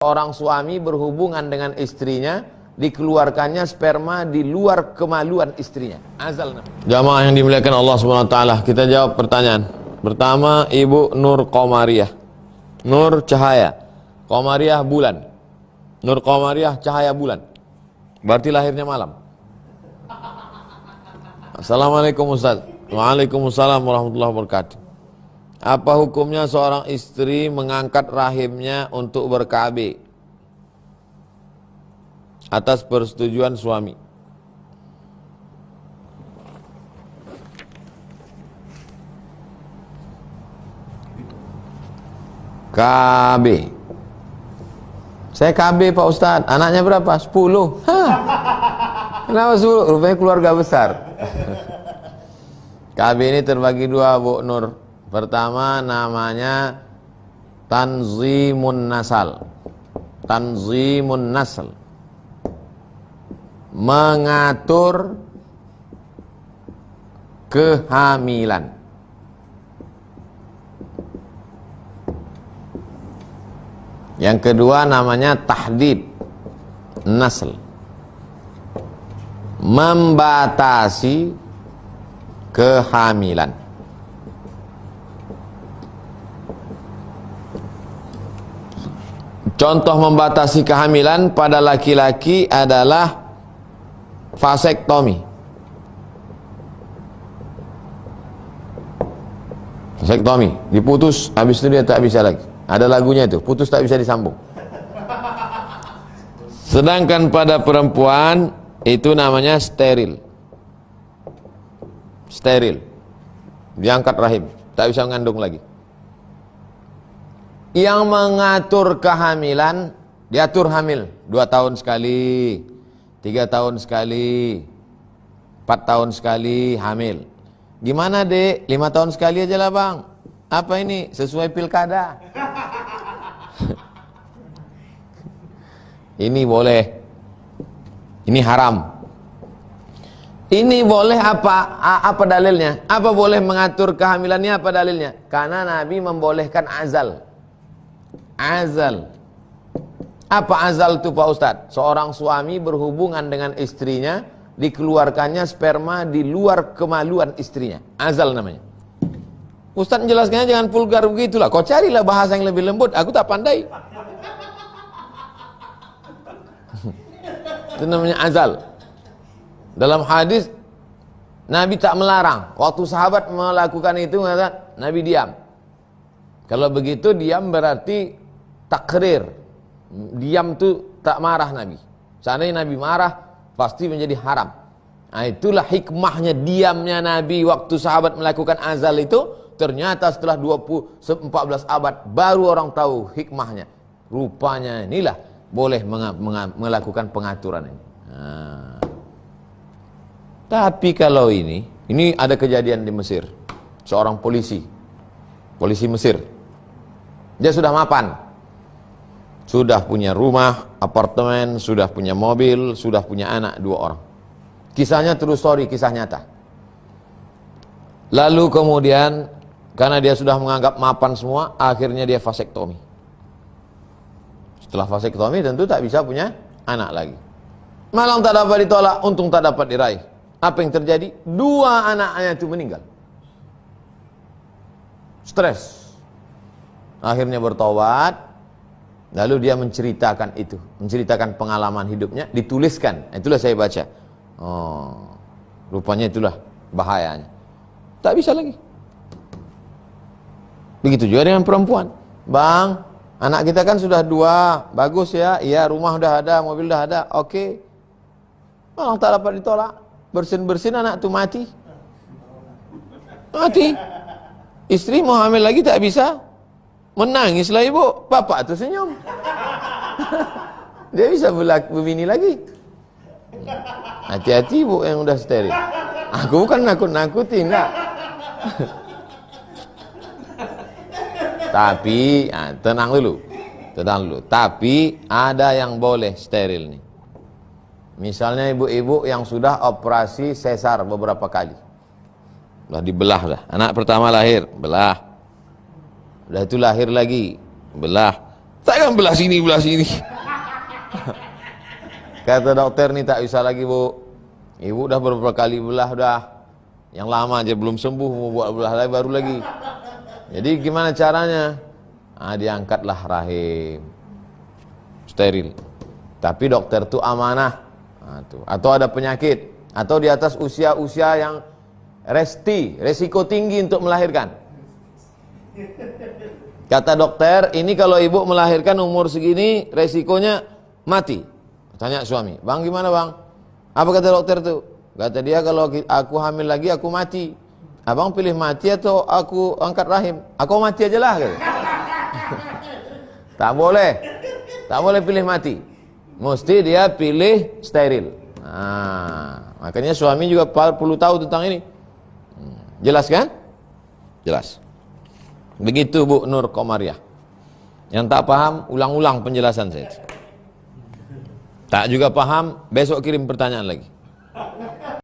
Orang suami berhubungan dengan istrinya, dikeluarkannya sperma di luar kemaluan istrinya. Azal. Jamaah yang dimuliakan Allah SWT, kita jawab pertanyaan. Pertama, Ibu Nur Komariah. Nur cahaya, Komariah bulan. Nur Komariah cahaya bulan. Berarti lahirnya malam. Assalamualaikum Ustaz. Waalaikumsalam warahmatullahi wabarakatuh. Apa hukumnya seorang istri mengangkat rahimnya untuk ber-KB atas persetujuan suami? KB. Saya KB Pak Ustadz. Anaknya berapa? 10. Kenapa 10? Rupanya keluarga besar. KB ini terbagi dua, Bu Nur. Pertama namanya tanzimun nasal. Tanzimun nasal, mengatur kehamilan. Yang kedua namanya tahdid nasl, membatasi kehamilan. Contoh membatasi kehamilan pada laki-laki adalah vasektomi. Vasektomi, diputus, habis itu dia tak bisa lagi. Ada lagunya itu, putus tak bisa disambung. Sedangkan pada perempuan itu namanya steril. Steril, diangkat rahim, tak bisa mengandung lagi. Yang mengatur kehamilan, diatur hamil 2 tahun sekali, 3 tahun sekali, 4 tahun sekali hamil. Gimana dek? 5 tahun sekali aja lah bang. Apa ini? Sesuai pilkada. Ini boleh, ini haram. Ini boleh apa dalilnya? Apa boleh mengatur kehamilannya? Apa dalilnya? Karena Nabi membolehkan azal. Azal. Apa azal itu Pak Ustadz? Seorang suami berhubungan dengan istrinya, dikeluarkannya sperma di luar kemaluan istrinya. Azal namanya. Ustadz menjelaskannya jangan vulgar begitulah. Kau carilah bahasa yang lebih lembut. Aku tak pandai. Itu namanya azal. Dalam hadis Nabi tak melarang. Waktu sahabat melakukan itu, Nabi diam. Kalau begitu diam berarti takrir. Diam tu tak marah Nabi. Seandainya Nabi marah pasti menjadi haram. Nah, itulah hikmahnya diamnya Nabi waktu sahabat melakukan azal itu. Ternyata setelah 14 abad baru orang tahu hikmahnya. Rupanya inilah boleh melakukan pengaturan ini. Nah. Tapi kalau ini ada kejadian di Mesir. Seorang polisi Mesir. Dia sudah mapan. Sudah punya rumah, apartemen, sudah punya mobil, sudah punya anak 2 orang. Kisahnya true story, kisah nyata. Lalu kemudian karena dia sudah menganggap mapan semua, akhirnya dia vasektomi. Setelah vasektomi tentu tak bisa punya anak lagi. Malang tak dapat ditolak, untung tak dapat diraih. Apa yang terjadi? 2 anaknya itu meninggal. Stres. Akhirnya bertobat. Lalu dia menceritakan itu, menceritakan pengalaman hidupnya, dituliskan. Itulah saya baca. Oh, rupanya itulah bahayanya. Tak bisa lagi. Begitu juga dengan perempuan. Bang, anak kita kan sudah 2, bagus ya. Iya, rumah udah ada, mobil udah ada. Oke. Malang tak dapat ditolak. Bersin-bersin anak itu mati. Mati. Istri mau hamil lagi tak bisa. Menangislah ibu, bapak tuh senyum. Dia bisa berbini lagi. Hati-hati ibu yang udah steril. Aku bukan nakut-nakutin, enggak. Tapi, tenang dulu. Tapi ada yang boleh steril nih. Misalnya ibu-ibu yang sudah operasi sesar beberapa kali. Udah dibelah dah. Anak pertama lahir, belah. Udah itu lahir lagi, belah. Saya kan belah sini, belah sini. Kata dokter nih, tak bisa lagi bu. Ibu udah beberapa kali belah udah. Yang lama aja belum sembuh, mau buat belah lagi baru lagi. Jadi gimana caranya? Diangkatlah rahim. Steril. Tapi dokter tuh amanah. Atau ada penyakit. Atau di atas usia-usia yang resiko tinggi untuk melahirkan. Kata dokter, ini kalau ibu melahirkan umur segini, resikonya mati. Tanya suami, bang gimana bang? Apa kata dokter tuh? Kata dia, kalau aku hamil lagi aku mati. Abang pilih mati atau aku angkat rahim? Aku mati aja lah. Tak boleh. Tak boleh pilih mati. Mesti dia pilih steril. Makanya suami juga perlu tahu tentang ini. Jelas kan? Jelas. Begitu Bu Nur Komariah. Yang tak paham, ulang-ulang penjelasan saya. Tak juga paham, besok kirim pertanyaan lagi.